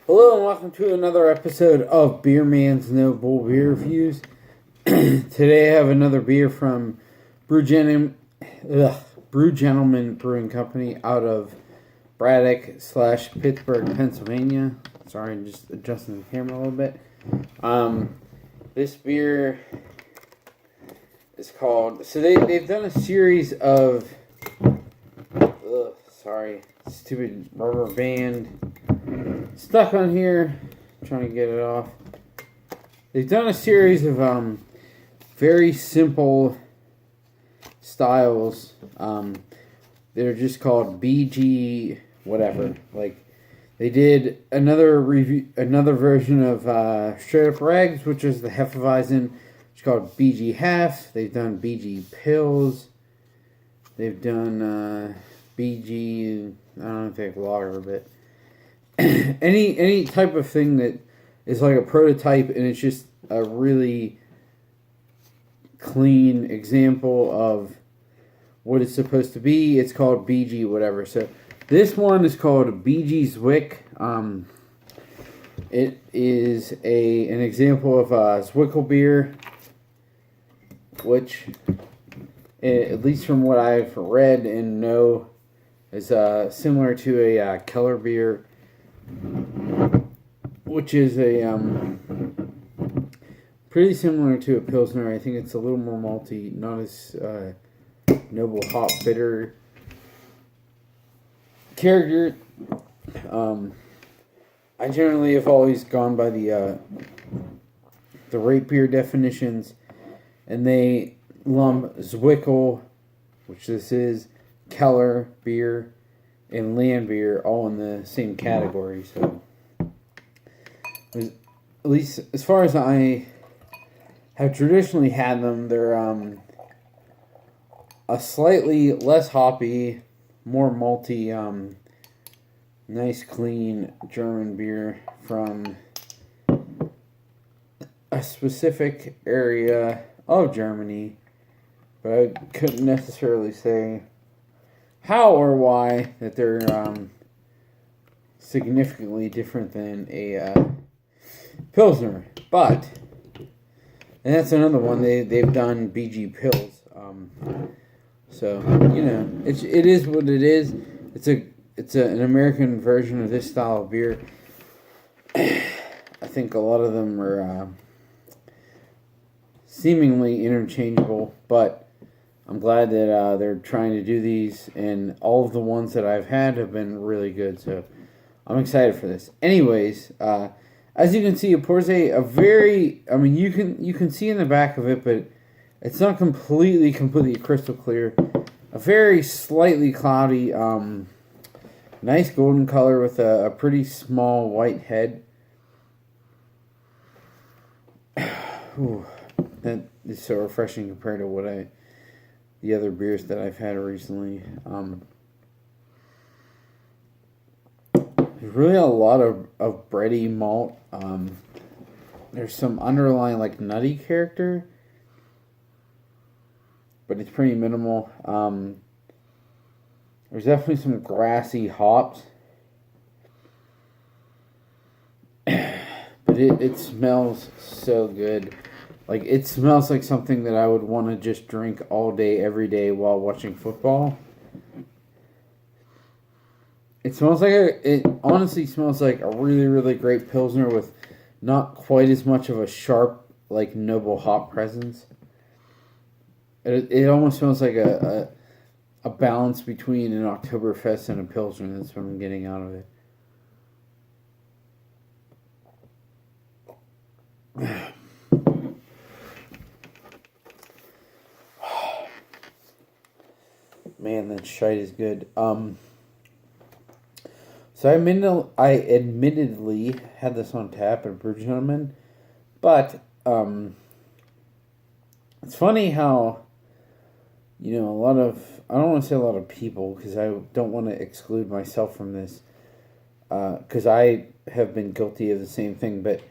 Hello and welcome to another episode of Beer Man's No Bull Beer Reviews. Today I have another beer from Brew Gentleman Brewing Company out of Braddock / Pittsburgh, Pennsylvania. Sorry, I'm just adjusting the camera a little bit. This beer is called... So they've done a series of... stupid rubber band stuck on here. I'm trying to get it off. They've done a series of very simple styles. They're just called BG whatever. Like they did another version of Straight Up Regs, which is the Hefeweizen. It's called BG Half. They've done BG Pills. They've done BG. I don't think lager, but any type of thing that is like a prototype and it's just a really clean example of what it's supposed to be. It's called BG whatever. So this one is called BG Zwick. It is an example of Zwickle Bier, which, at least from what I've read and know, is similar to a Keller beer, which is a pretty similar to a Pilsner. I think it's a little more malty, not as noble hop bitter character. I generally have always gone by the rate beer definitions, and they lump Zwickle, which this is, Keller beer, and land beer all in the same category. So, at least as far as I have traditionally had them, they're a slightly less hoppy, more malty, nice clean German beer from a specific area of Germany, but I couldn't necessarily say how or why that they're significantly different than a Pilsner. But, and that's another one, they've done BG Pills. So, you know, it is what it is. It's an American version of this style of beer. I think a lot of them are seemingly interchangeable, but I'm glad that they're trying to do these, and all of the ones that I've had have been really good, so I'm excited for this. Anyways, as you can see, it pours a very, I mean, you can see in the back of it, but it's not completely crystal clear. A very slightly cloudy, nice golden color with a pretty small white head. Ooh, that is so refreshing compared to the other beers that I've had recently. There's really a lot of bready malt. There's some underlying like nutty character, but it's pretty minimal. There's definitely some grassy hops, but it smells so good. Like, it smells like something that I would want to just drink all day, every day while watching football. It honestly smells like a really, really great Pilsner with not quite as much of a sharp, like, noble hop presence. It almost smells like a balance between an Oktoberfest and a Pilsner. That's what I'm getting out of it. Man, that shite is good. So I admittedly had this on tap at Brew Gentleman, but it's funny how, you know, I don't want to say a lot of people, because I don't want to exclude myself from this, because I have been guilty of the same thing, but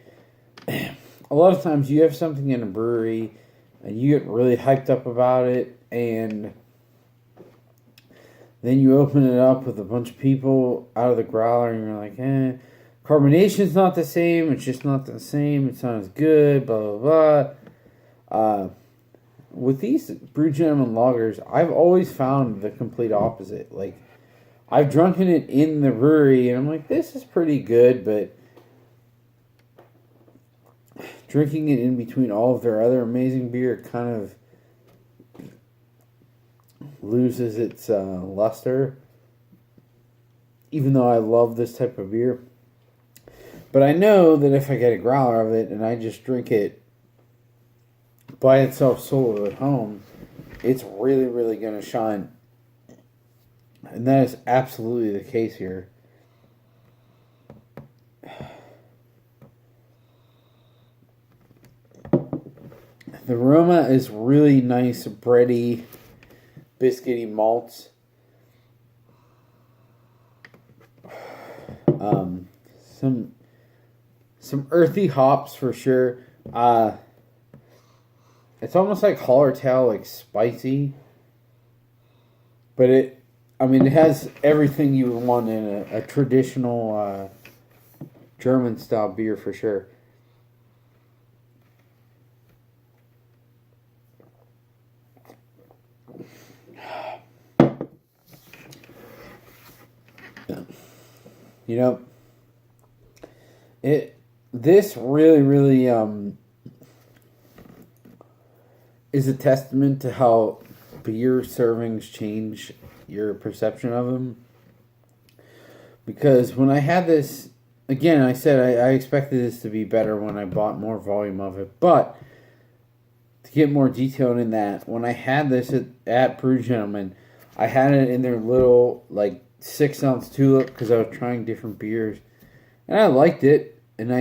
a lot of times you have something in a brewery and you get really hyped up about it, and then you open it up with a bunch of people out of the growler, and you're like, carbonation's not the same. It's just not the same. It's not as good. Blah blah blah. With these Brew Gentleman lagers, I've always found the complete opposite. Like, I've drunken it in the brewery, and I'm like, this is pretty good, but drinking it in between all of their other amazing beer kind of loses its luster. Even though I love this type of beer. But I know that if I get a growler of it and I just drink it by itself solo at home, it's really, really going to shine. And that is absolutely the case here. The aroma is really nice, bready, biscuity malts. Some earthy hops for sure. It's almost like Hallertau, like spicy. But it has everything you would want in a traditional German style beer for sure. You know, this really, really is a testament to how beer servings change your perception of them. Because when I had this, again, I said I expected this to be better when I bought more volume of it. But to get more detailed in that, when I had this at Brew Gentleman, I had it in their little, like, 6-ounce tulip because I was trying different beers. And I liked it, and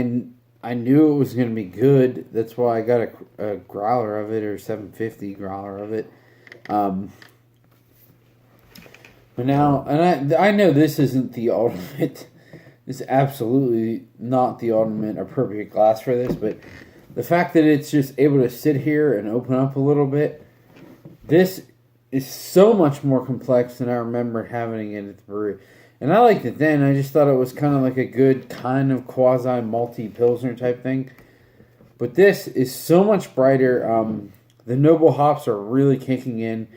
I knew it was going to be good. That's why I got a growler of it, or 750 growler of it. But now, and I know this isn't the ultimate, it's absolutely not the ultimate appropriate glass for this, but the fact that it's just able to sit here and open up a little bit, this is so much more complex than I remember having it at the brewery. And I liked it then. I just thought it was kind of like a good kind of quasi-malty Pilsner type thing. But this is so much brighter. The noble hops are really kicking in,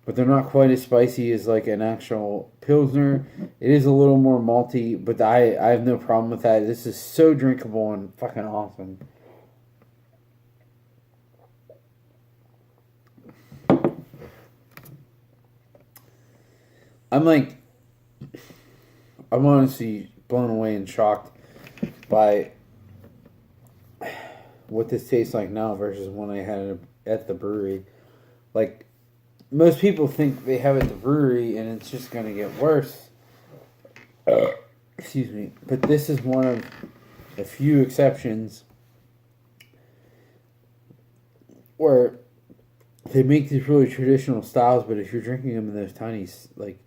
but they're not quite as spicy as like an actual Pilsner. It is a little more malty, but I have no problem with that. This is so drinkable and fucking awesome. I'm honestly blown away and shocked by what this tastes like now versus when I had it at the brewery. Like, most people think they have it at the brewery and it's just going to get worse. Excuse me. But this is one of a few exceptions where they make these really traditional styles, but if you're drinking them in those tiny, like,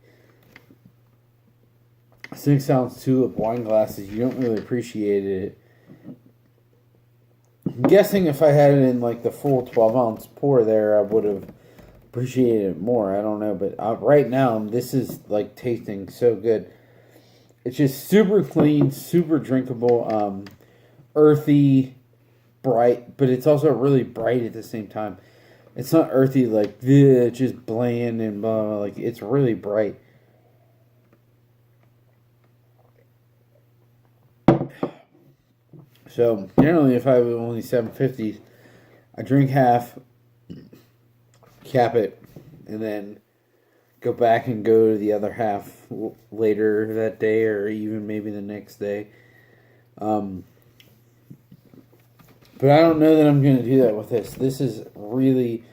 6-ounce tulip wine glasses, you don't really appreciate it. I'm guessing if I had it in like the full 12-ounce pour there, I would have appreciated it more. I don't know, but right now, this is like tasting so good. It's just super clean, super drinkable, earthy, bright, but it's also really bright at the same time. It's not earthy like, it's just bland and blah, blah, like, it's really bright. So, generally, if I have only 750s, I drink half, cap it, and then go back and go to the other half later that day or even maybe the next day. But I don't know that I'm going to do that with this. This is really,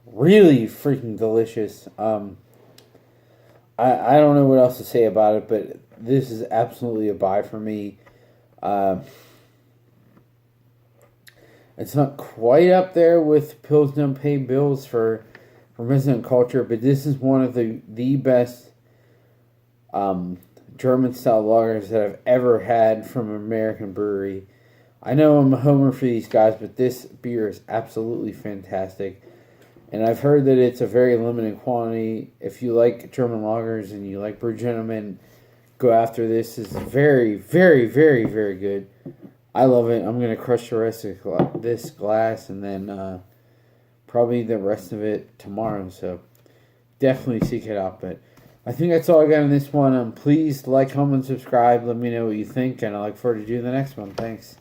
really freaking delicious. I don't know what else to say about it, but this is absolutely a buy for me. It's not quite up there with Pils Don't Pay Bills for resident culture, but this is one of the best German-style lagers that I've ever had from an American brewery. I know I'm a homer for these guys, but this beer is absolutely fantastic. And I've heard that it's a very limited quantity. If you like German lagers and you like Brew Gentleman, go after this. It's very, very, very, very good. I love it. I'm going to crush the rest of this glass and then probably the rest of it tomorrow. So definitely seek it out. But I think that's all I got on this one. Please like, comment, subscribe. Let me know what you think. And I look forward to doing the next one. Thanks.